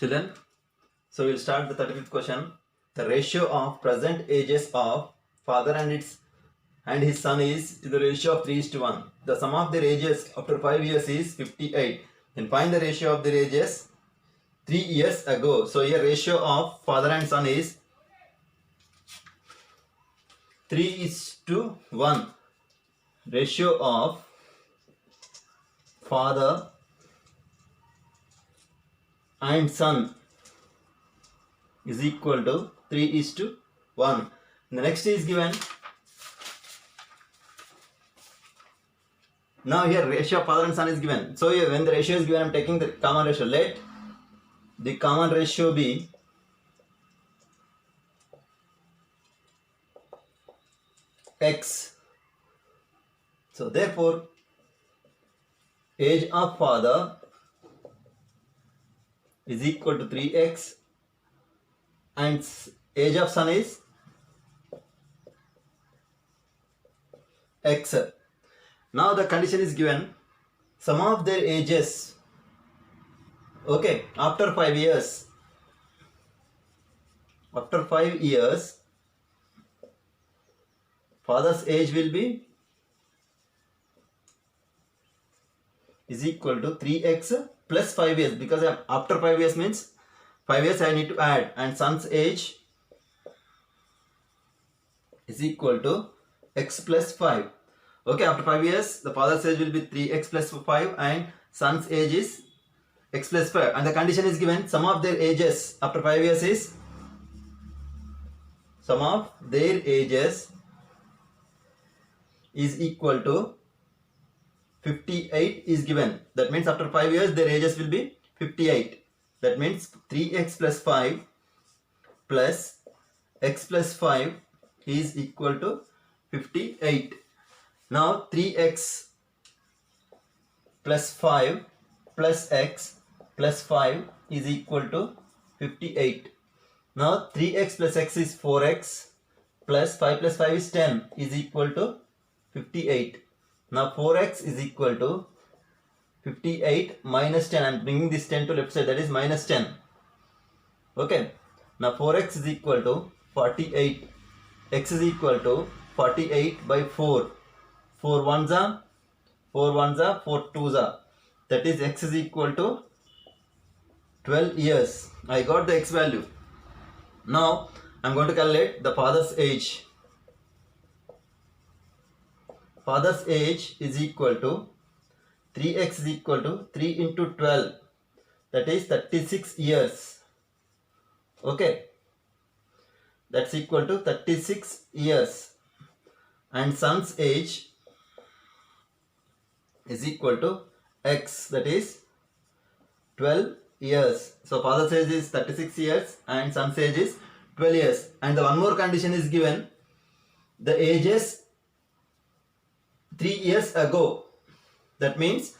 Children, so we'll start the 35th question. The ratio of present ages of father and his son is the ratio of 3:1. The sum of their ages after 5 years is 58. Then find the ratio of their ages 3 years ago. So here ratio of father and son is 3:1. Ratio of father and son is equal to 3:1. The next is given. Now here ratio of father and son is given. So here when the ratio is given, I am taking the common ratio. Let the common ratio be x. So therefore age of father is equal to 3x and age of son is x. Now the condition is given, sum of their ages, okay, after 5 years, father's age will be is equal to 3x plus 5 years, because after 5 years means 5 years I need to add, and son's age is equal to x plus 5. Okay, after 5 years the father's age will be 3x plus 5 and son's age is x plus 5, and the condition is given, sum of their ages after 5 years is sum of their ages is equal to 58 is given. That means after 5 years their ages will be 58. That means 3x plus 5 plus x plus 5 is equal to 58. Now 3x plus 5 plus x plus 5 is equal to 58. Now 3x plus x is 4x plus 5 plus 5 is 10 is equal to 58. Now 4x is equal to 58 minus 10. I am bringing this 10 to left side, that is minus 10. Okay. Now 4x is equal to 48. X is equal to 48 by 4. 4 ones are 4 twos are. That is x is equal to 12 years. I got the x value. Now I am going to calculate the father's age. Father's age is equal to 3x is equal to 3 into 12, that is 36 years. Okay, that's equal to 36 years. And son's age is equal to x, that is 12 years. So father's age is 36 years and son's age is 12 years. And the one more condition is given, the ages 3 years ago. That means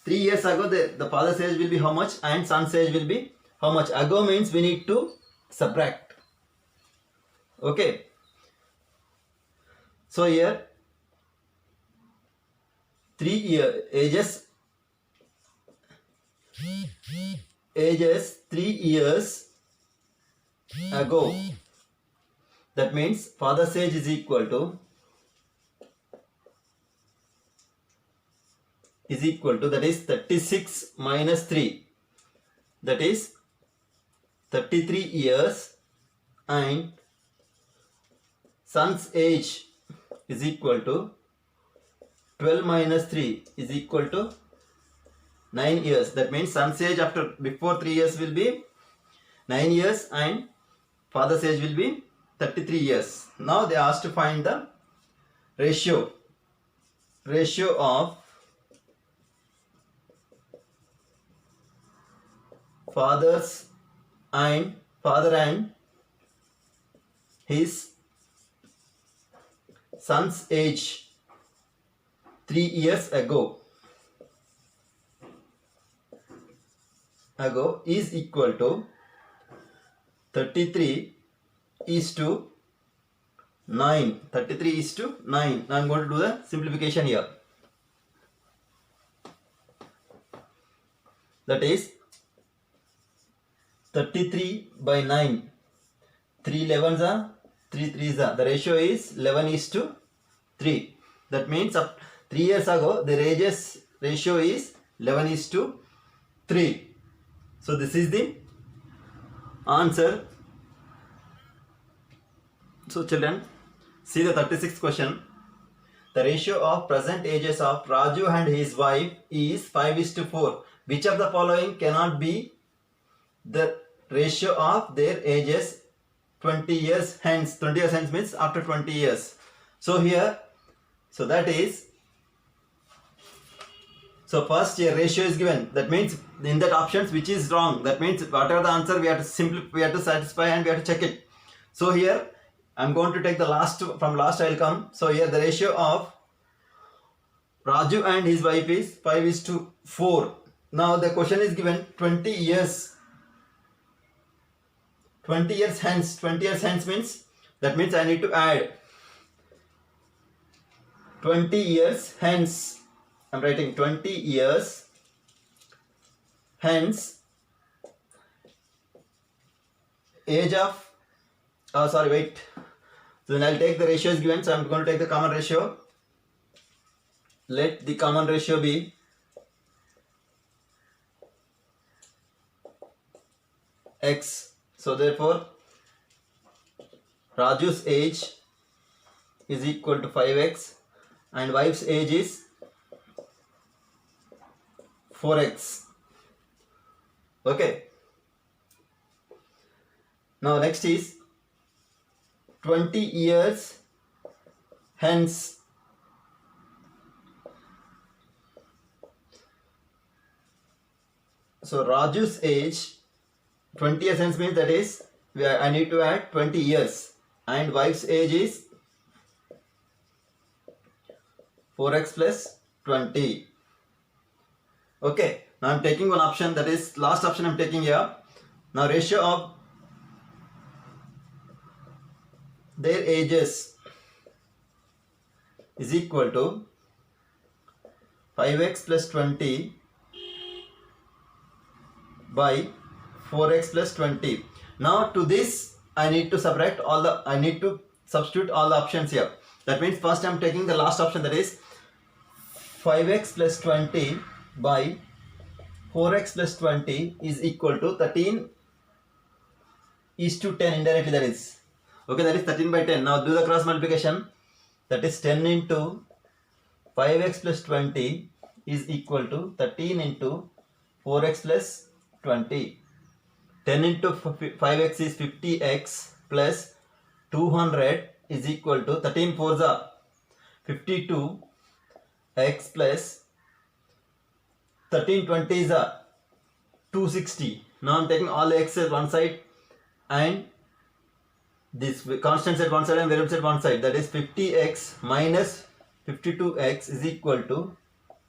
3 years ago the father's age will be how much and son's age will be how much. Ago means we need to subtract. Okay. So here 3 ages 3 years ago. That means father's age is equal to that is 36 minus 3, that is 33 years, and son's age is equal to 12 minus 3 is equal to 9 years. That means son's age before 3 years will be 9 years and father's age will be 33 years. Now they asked to find the ratio of father and his son's age 3 years ago is equal to 33 is to 9. 33 is to 9. Now I am going to do the simplification here. That is 33 by 9. 3 11s are 3 3s are. The ratio is 11:3. That means 3 years ago the ages ratio is 11:3. So this is the answer. So children, see the 36th question. The ratio of present ages of Raju and his wife is 5:4. Which of the following cannot be the ratio of their ages 20 years hence? 20 years hence means after 20 years. So here, so that is, so first here ratio is given. That means in that options which is wrong. That means whatever the answer we have to satisfy and we have to check it. So here I'm going to take the last, from last I will come. So here the ratio of Raju and his wife is 5:4. Now the question is given 20 years. 20 years hence. 20 years hence means, that means I need to add 20 years hence. I'm writing 20 years hence. Age of, sorry, wait. So then I'll take the ratio is given. So I'm going to take the common ratio. Let the common ratio be x. So therefore Raju's age is equal to 5x and wife's age is 4x. Okay. Now next is 20 years hence. So Raju's age 20 years hence means, that is, I need to add 20 years and wife's age is 4x plus 20. Okay, now I'm taking one option, that is last option I'm taking here. Now ratio of their ages is equal to 5x plus 20 by 4x plus 20. Now to this I need to subtract all the, I need to substitute all the options here. That means first I am taking the last option, that is 5x plus 20 by 4x plus 20 is equal to 13:10 indirectly, that is. Okay, that is 13 by 10. Now do the cross multiplication. That is 10 into 5x plus 20 is equal to 13 into 4x plus 20. 10 into 5x is 50x plus 200 is equal to 13 4s are 52x plus 13 20s are 260. Now I'm taking all the x at one side and this constants at one side and variables at one side. That is 50x minus 52x is equal to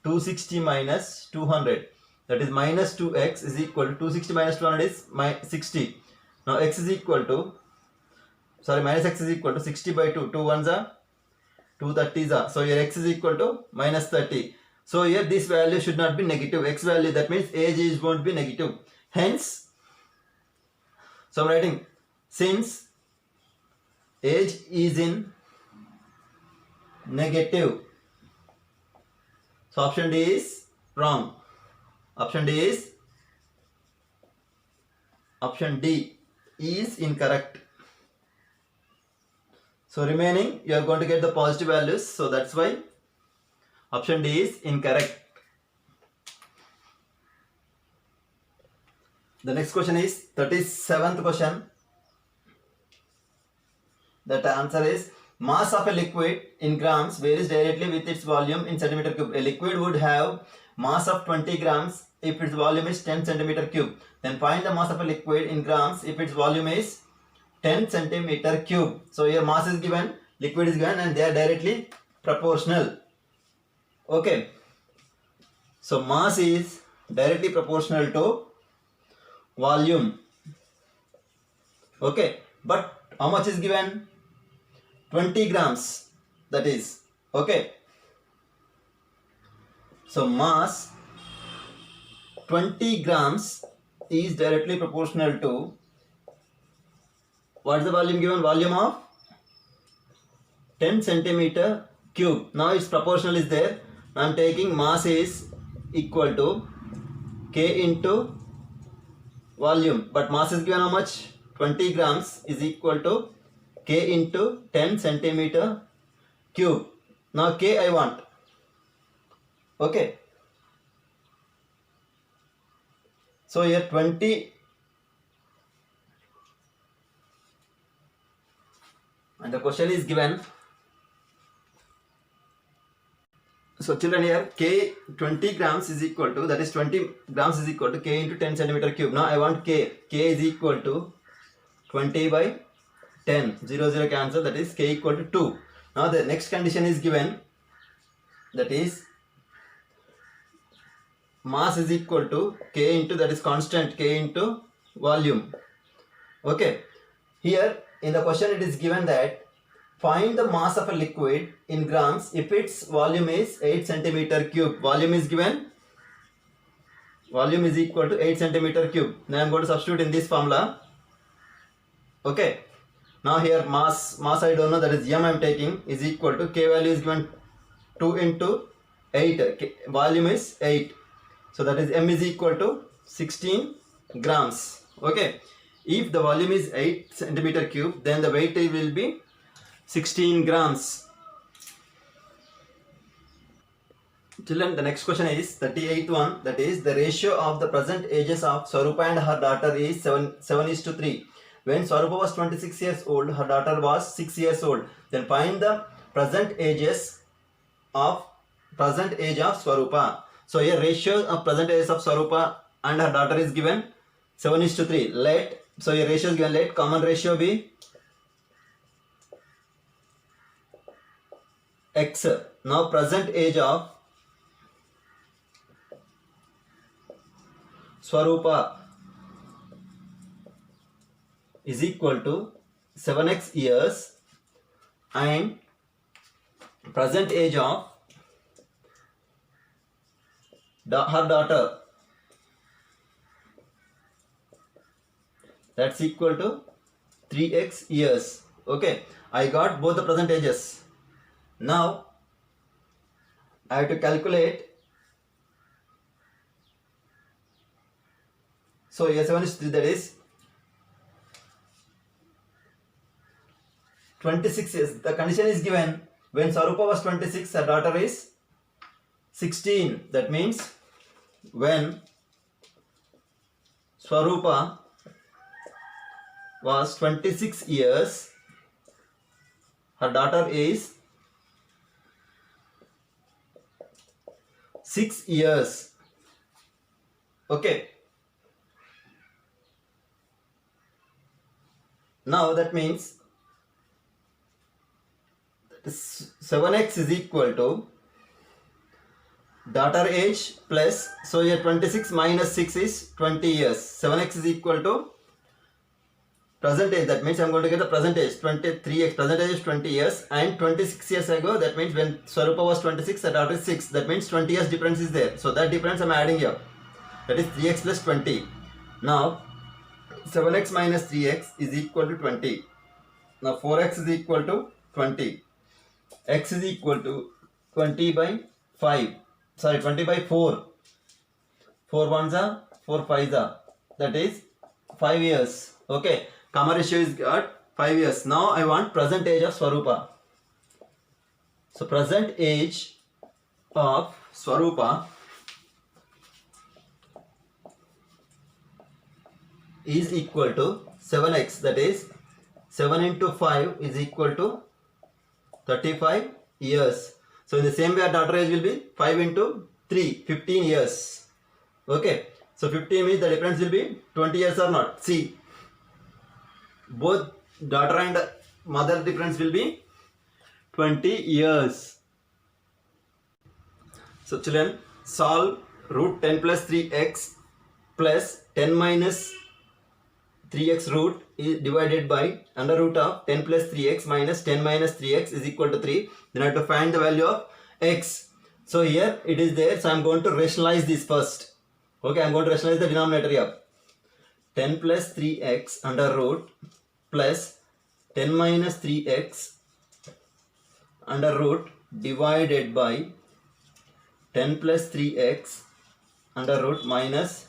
260 minus 200. That is minus 2x is equal to 260 minus 200 is 60. Now x is equal to, sorry, minus x is equal to 60 by 2. 2 ones are 2 30s are. So here x is equal to minus 30. So here this value should not be negative. X value, that means age is won't be negative. Hence, so I'm writing, since age is in negative, so option D is wrong. Option D is incorrect. So remaining you are going to get the positive values. So that's why option D is incorrect. The next question is 37th question. That answer is, mass of a liquid in grams varies directly with its volume in centimeter cube. A liquid would have mass of 20 grams if its volume is 10 centimeter cube. Then find the mass of a liquid in grams if its volume is 10 centimeter cube. So here mass is given, liquid is given, and they are directly proportional. Okay. So mass is directly proportional to volume. Okay. But how much is given? 20 grams. That is. Okay. So mass 20 grams is directly proportional to, what is the volume given? Volume of 10 centimeter cube. Now its proportional is there. I am taking mass is equal to K into volume, but mass is given how much? 20 grams is equal to K into 10 centimeter cube. Now K I want. Okay. So here 20 and the question is given. So children, here K 20 grams is equal to, that is 20 grams is equal to K into 10 centimeter cube. Now I want K. K is equal to 20 by 10. 0, 0 cancel, that is K equal to 2. Now the next condition is given, that is mass is equal to K into, that is constant, K into volume. Okay. Here in the question it is given that find the mass of a liquid in grams if its volume is 8 centimeter cube. Volume is given. Volume is equal to 8 centimeter cube. Now I am going to substitute in this formula. Okay. Now here mass I don't know, that is M I am taking, is equal to K value is given 2 into 8. K, volume is 8. So that is M is equal to 16 grams. Okay. If the volume is 8 centimeter cube, then the weight will be 16 grams. Children, the next question is 38th one, that is the ratio of the present ages of Swarupa and her daughter is 7:3. When Swarupa was 26 years old, her daughter was 6 years old. Then find the present age of Swarupa. So here ratio of present ages of Swarupa and her daughter is given 7:3. So here ratio is given, let common ratio be X. Now present age of Swarupa is equal to 7x years and present age of her daughter, that's equal to 3x years. Okay, I got both the present ages. Now I have to calculate. So here 7:3, that is 26 years. The condition is given when Swarupa was 26, her daughter is 16. That means when Swarupa was 26 years, her daughter is 6 years. Okay. Now that means 7x is equal to daughter age plus, so here 26 minus 6 is 20 years. 7x is equal to present age, that means I am going to get the present age 23x, present age is 20 years, and 26 years ago, that means when Swarupa was 26, her daughter is 6, that means 20 years difference is there. So that difference I am adding here, that is 3x plus 20. Now 7x minus 3x is equal to 20. Now 4x is equal to 20. X is equal to 20 by 5. Sorry, 20 by 4. 4 ones are 4 5s are. That is 5 years. Okay. Common ratio is got 5 years. Now I want present age of Swarupa. So present age of Swarupa is equal to 7x, that is 7 into 5 is equal to 35 years. So in the same way our daughter age will be 5 into 3, 15 years. Okay. So 15 means the difference will be 20 years or not. See, both daughter and mother difference will be 20 years. So children, solve root 10 plus 3x plus 10 minus 3x root is divided by under root of 10 plus 3x minus 10 minus 3x is equal to 3. Then I have to find the value of x. So here it is there. So I am going to rationalize this first. Okay, I am going to rationalize the denominator here. 10 plus 3x under root plus 10 minus 3x under root divided by 10 plus 3x under root minus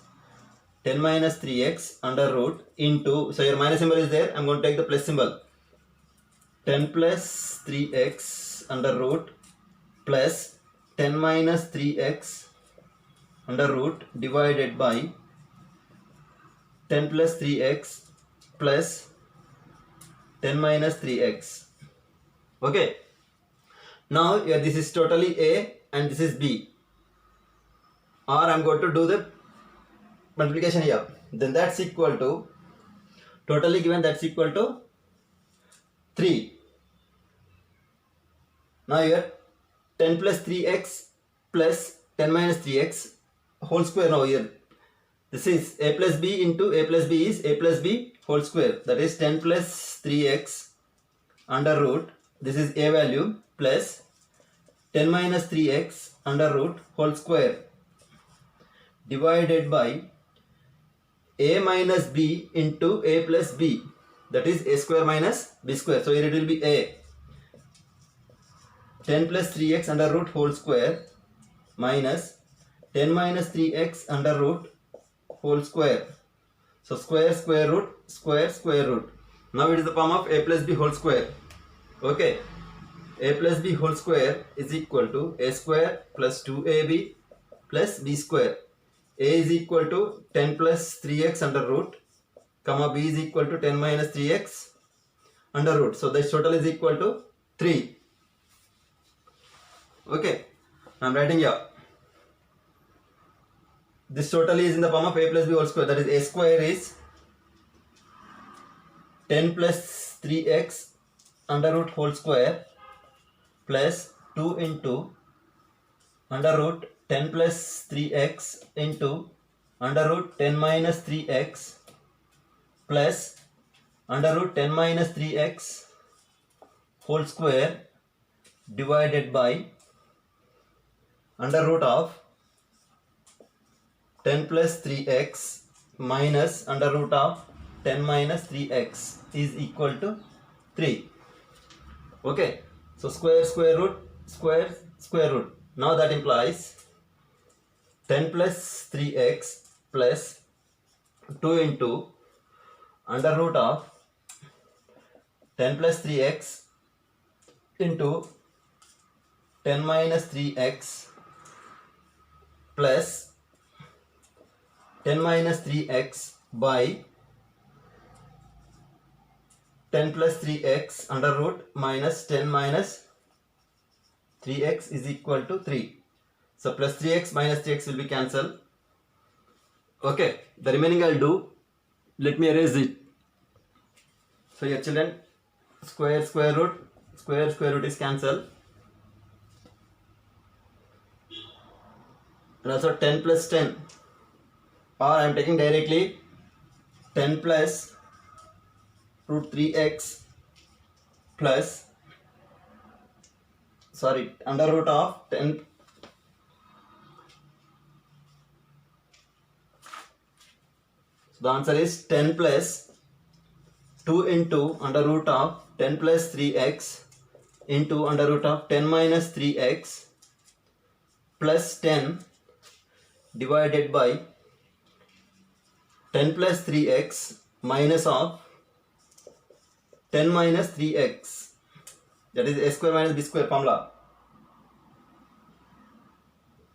10 minus 3x under root into, so your minus symbol is there, I'm going to take the plus symbol. 10 plus 3x under root plus 10 minus 3x under root divided by 10 plus 3x plus 10 minus 3x. Okay. Now here this is totally A and this is B. Or I'm going to do the multiplication here. Then that's equal to, totally given, that's equal to 3. Now here 10 plus 3x plus 10 minus 3x whole square. Now here this is a plus b into a plus b is a plus b whole square. That is 10 plus 3x under root, this is a value, plus 10 minus 3x under root whole square divided by a minus b into a plus b, that is a square minus b square. So here it will be a 10 plus 3x under root whole square minus 10 minus 3x under root whole square. So square square root square square root. Now it is the form of a plus b whole square. Okay, a plus b whole square is equal to a square plus 2ab plus b square. A is equal to 10 plus 3x under root, comma b is equal to 10 minus 3x under root. So this total is equal to 3. Okay, I am writing here. This total is in the form of a plus b whole square. That is a square is 10 plus 3x under root whole square plus 2 into under root 10 plus 3x into under root 10 minus 3x plus under root 10 minus 3x whole square divided by under root of 10 plus 3x minus under root of 10 minus 3x is equal to 3. Okay, so square square root square square root. Now that implies 10 plus 3x plus 2 into under root of 10 plus 3x into 10 minus 3x plus 10 minus 3x by 10 plus 3x under root minus 10 minus 3x is equal to 3. So plus 3x minus 3x will be cancelled. Okay, the remaining I'll do. Let me erase it. So here children, square square root is cancelled. And also 10 plus 10. Or I am taking directly 10 plus root 3x plus, sorry, under root of 10. So the answer is 10 plus 2 into under root of 10 plus 3x into under root of 10 minus 3x plus 10 divided by 10 plus 3x minus of 10 minus 3x, that is a square minus b square formula.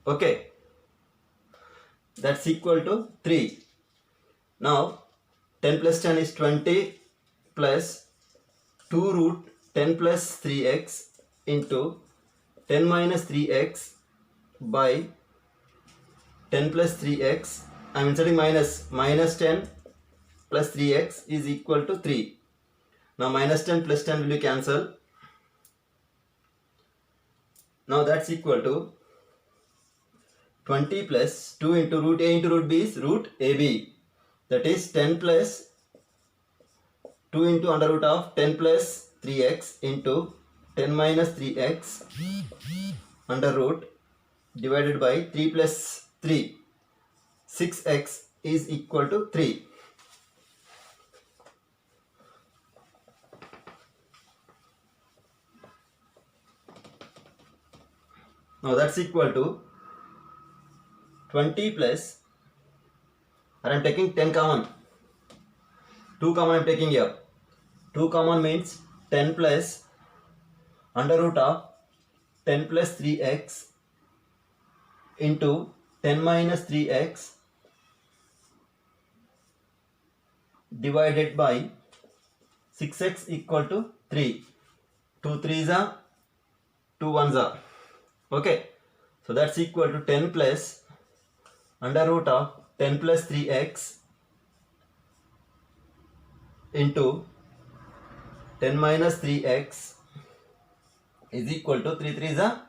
Okay, that's equal to 3. Now 10 plus 10 is 20 plus 2 root 10 plus 3x into 10 minus 3x by 10 plus 3x. I am inserting minus 10 plus 3x is equal to 3. Now minus 10 plus 10 will be cancelled. Now that's equal to 20 plus 2 into root a into root b is root ab. That is 10 plus 2 into under root of 10 plus 3x into 10 minus 3x under root divided by 3 plus 3. 6x is equal to 3. Now that's equal to 20 plus, and I'm taking 10 common. 2 common I'm taking here. 2 common means 10 plus under root of 10 plus 3x into 10 minus 3x divided by 6x equal to 3. 2 3s are 2 1s are. Okay. So that's equal to 10 plus under root of 10 plus 3x into 10 minus 3x is equal to 3 3s are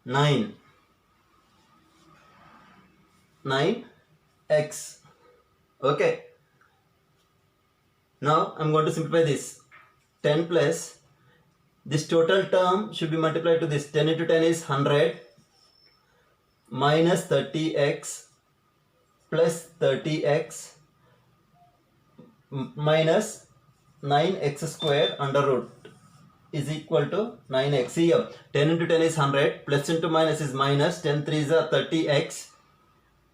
9. 9x. Okay. Now I'm going to simplify this. 10 plus this total term should be multiplied to this. 10 into 10 is 100 minus 30x plus 30x minus 9x square under root is equal to 9x. Here 10 into 10 is 100, plus into minus is minus, 10 3s are 30x,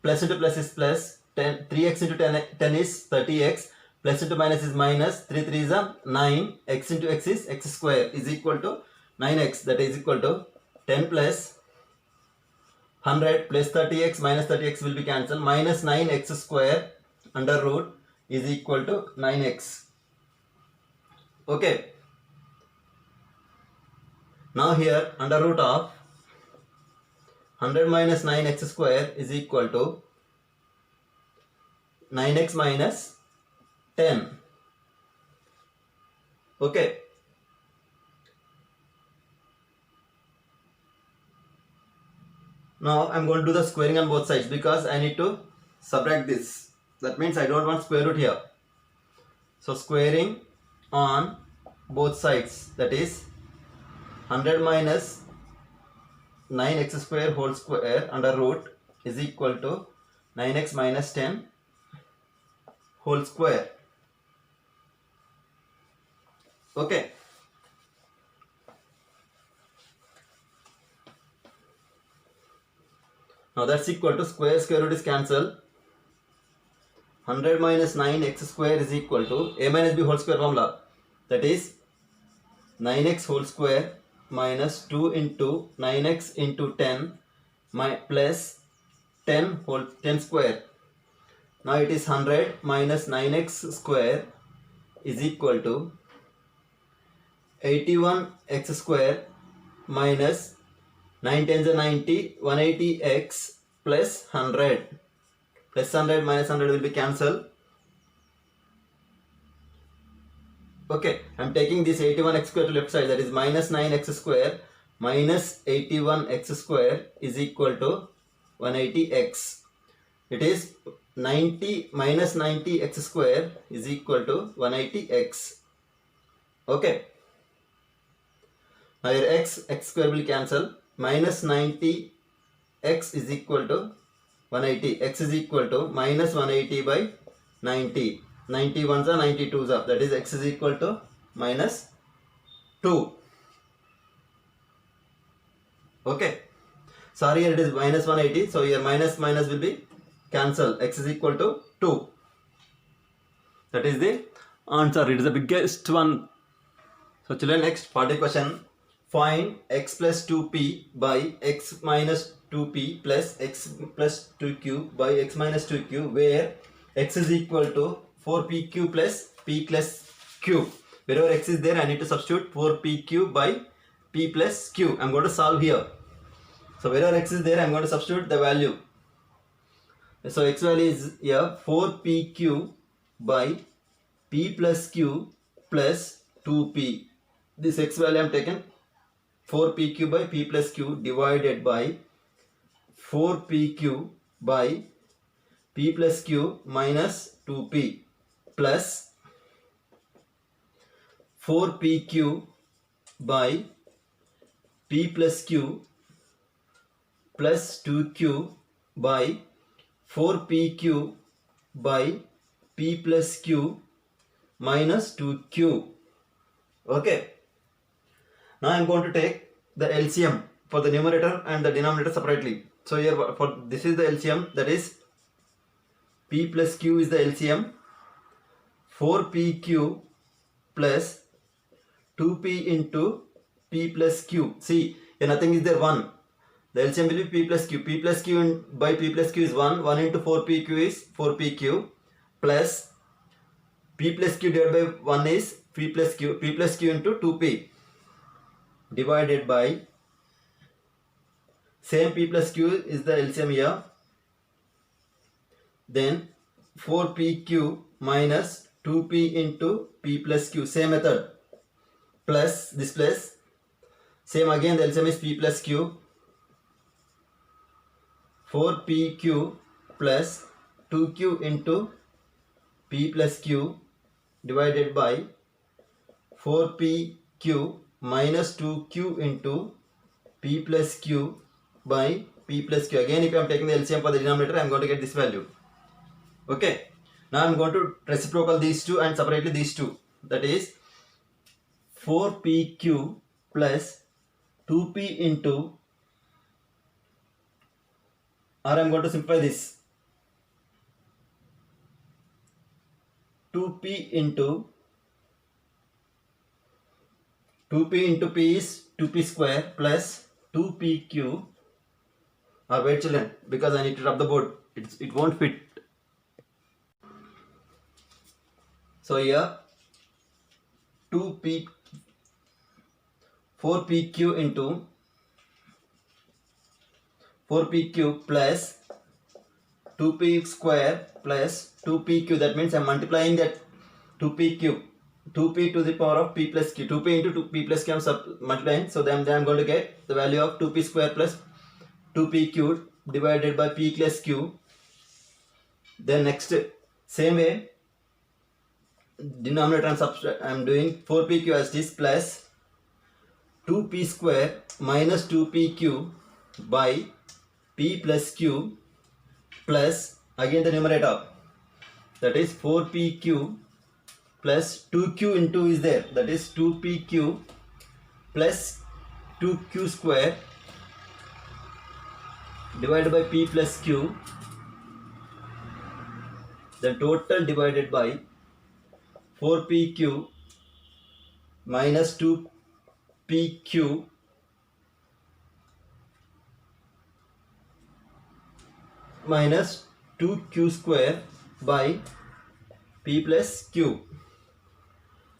plus into plus is plus, 3x into 10 is 30x, plus into minus is minus, 3 3s are 9, x into x is x square is equal to 9x, that is equal to 10 plus 100 plus 30x minus 30x will be cancelled, minus 9x square under root is equal to 9x. Okay. Now here under root of 100 minus 9x square is equal to 9x minus 10. Okay. Now I am going to do the squaring on both sides because I need to subtract this. That means I don't want square root here. So squaring on both sides, that is 100 minus 9x square whole square under root is equal to 9x minus 10 whole square. Okay. Now that's equal to square root is cancelled. 100 minus 9x square is equal to a minus b whole square formula, that is 9x whole square minus 2 into 9x into 10 plus 10 square. Now it is 100 minus 9x square is equal to 81x square minus 9 tens are 90, 180x plus 100. Plus 100 minus 100 will be cancelled. Okay, I am taking this 81x square to left side, that is minus 9x square minus 81x square is equal to 180x. It is 90 minus 90x square is equal to 180x. Okay. Now here x square will cancel. Minus 90x is equal to 180. X is equal to minus 180 by 90. 91s are 92s are. That is x is equal to minus 2. Okay. Sorry, here it is minus 180. So here minus will be cancelled. X is equal to 2. That is the answer. It is the biggest one. So children, next 40 question. Find x plus 2p by x minus 2p plus x plus 2q by x minus 2q, where x is equal to 4pq plus p plus q. Wherever x is there, I need to substitute 4pq by p plus q. I am going to solve here. So wherever x is there, I am going to substitute the value. So x value is here 4pq by p plus q plus 2p. This x value I am taken 4pq by p plus q divided by 4pq by p plus q minus 2p plus 4pq by p plus q plus 2q by 4pq by p plus q minus 2q. Okay. Now I am going to take the LCM. for the numerator and the denominator separately. So here for this is the LCM, that is P plus Q is the LCM. 4PQ plus 2P into P plus Q. See, here nothing is there, 1. The LCM will be P plus Q. P plus Q by P plus Q is 1. 1 into 4PQ is 4PQ plus P plus Q divided by 1 is P plus Q. P plus Q into 2P divided by same P plus Q is the LCM here. Then 4PQ minus 2P into P plus Q. Same method. Plus this plus. Same again, the LCM is P plus Q. 4PQ plus 2Q into P plus Q divided by 4PQ minus 2Q into P plus Q by P plus Q. Again, if I am taking the LCM for the denominator, I am going to get this value. Okay. Now I am going to reciprocal these two and separately these two. That is 4PQ plus 2P into, or I am going to simplify this, 2P into P is 2P square plus 2PQ, or wait children, because I need to rub the board, it won't fit. So here 4PQ into 4PQ plus 2P square plus 2PQ. That means I am multiplying that 2PQ. 2P to the power of P plus Q. 2P into 2P plus Q I am multiplying. So then I am going to get the value of 2P square plus 2PQ divided by P plus Q. Then next, same way, denominator I am doing 4PQ as this plus 2P square minus 2PQ by P plus Q plus again the numerator, that is 4PQ plus 2Q into is there, that is 2PQ plus 2Q square divided by P plus Q, then total divided by 4PQ minus 2PQ minus 2Q square by P plus Q.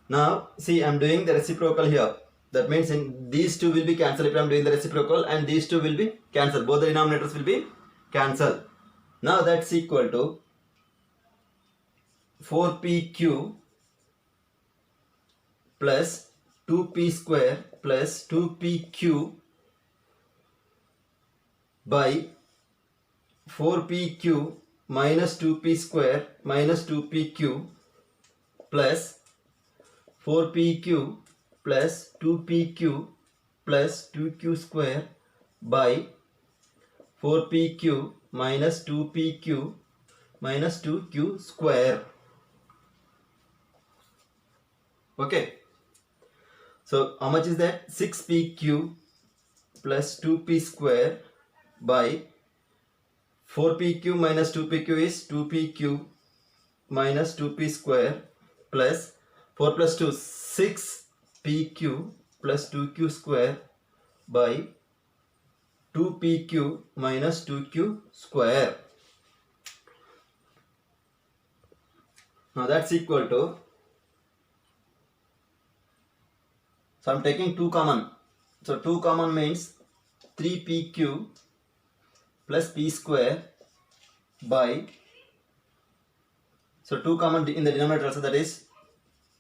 Now see, I am doing the reciprocal here. That means in these two will be cancelled if I am doing the reciprocal, and these two will be cancelled. Both the denominators will be cancelled. Now that's equal to 4PQ plus 2P square plus 2PQ by 4PQ minus 2P square minus 2PQ plus 4PQ plus 2PQ plus 2Q square by 4PQ minus 2PQ minus 2Q square. Okay. So how much is that? 6PQ plus 2P square by 4PQ minus 2PQ is 2PQ minus 2P square plus 4 plus 2, 6PQ plus 2Q square by 2PQ minus 2Q square. Now that's equal to, so I am taking 2 common. So 2 common means 3PQ plus P square by, so 2 common in the denominator, so that is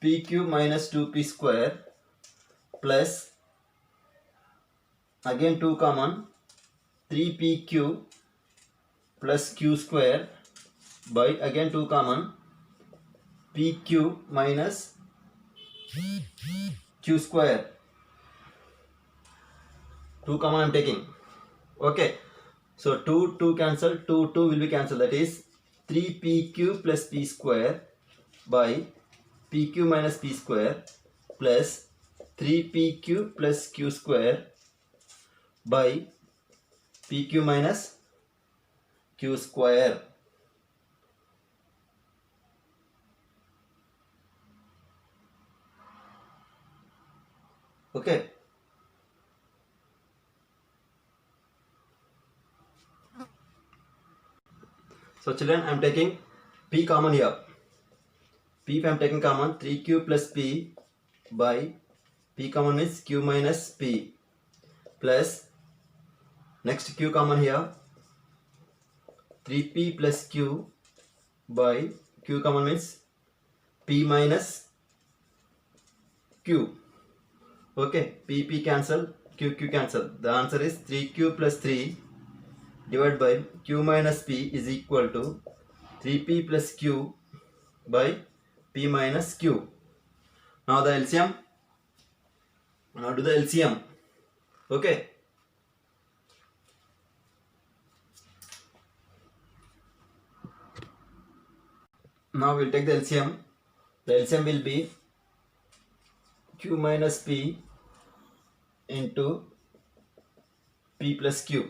PQ minus 2P square plus again 2 common 3PQ plus Q square by again 2 common PQ minus Q square. 2 common I am taking. Okay. So 2 cancel, 2 will be cancelled, that is 3PQ plus P square by PQ minus P square plus 3PQ plus Q square by pq minus q square. Okay. So children, I am taking p common here. P if I am taking common, 3q plus p by p common means q minus p plus next q common here, 3p plus q by q common means p minus q. Okay, p cancel, q cancel. The answer is 3q plus 3 divided by q minus p is equal to 3p plus q by p minus q. Now the LCM. Now do the LCM. Okay. Now we'll take the LCM. The LCM will be q minus p into p plus q.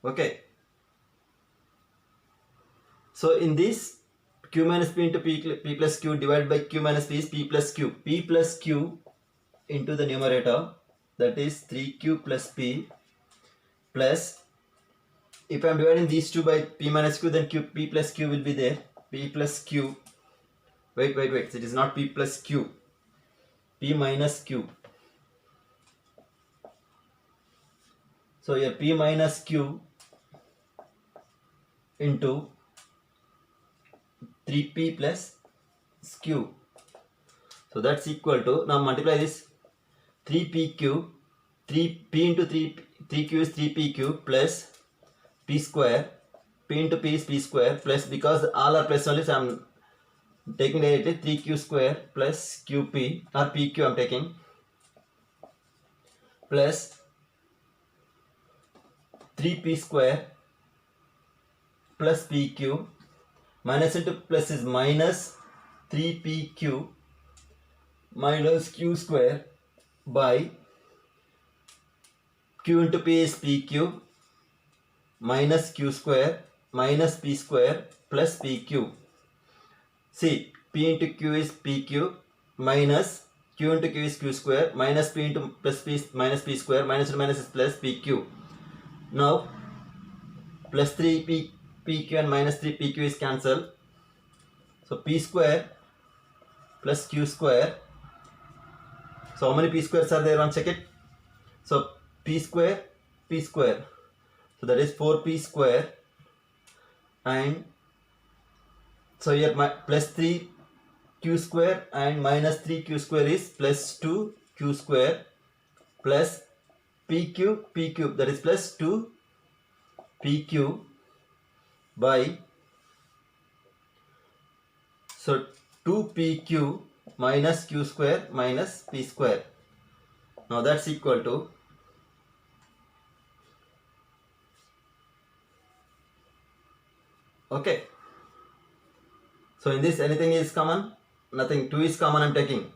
Okay. So in this, q minus p into p plus q divided by q minus p is p plus q. P plus q into the numerator, that is 3q plus p plus, if I am dividing these two by p minus q, then p plus q will be there. P plus q. Wait. It is not p plus q. P minus q. So here p minus q into 3p plus q. So that's equal to, now multiply this, 3pq, 3p into 3q is 3pq plus p square, p into p is p square plus, because all are plus only, so I am taking directly 3q square plus qp or pq I am taking, plus 3p square plus pq, minus into plus is minus 3pq minus q square by q into p is pq minus q square minus p square plus pq. See, p into q is pq minus q into q is q square minus p into plus p minus p square minus into minus is plus pq. Now plus 3 pq and minus 3 pq is cancelled. So p square plus q square. So how many p squares are there? One check it. So p square, p square. So that is 4p square, and so here plus 3 q square and minus 3 q square is plus 2 q square plus p cube, that is plus 2 p cube by, so 2pq minus q square minus p square. Now that's equal to, okay. So in this anything is common? Nothing. 2 is common I am taking.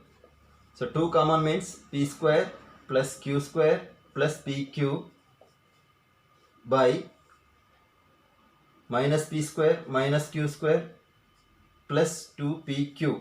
So 2 common means p square plus q square plus pq by minus p square minus q square plus 2pq.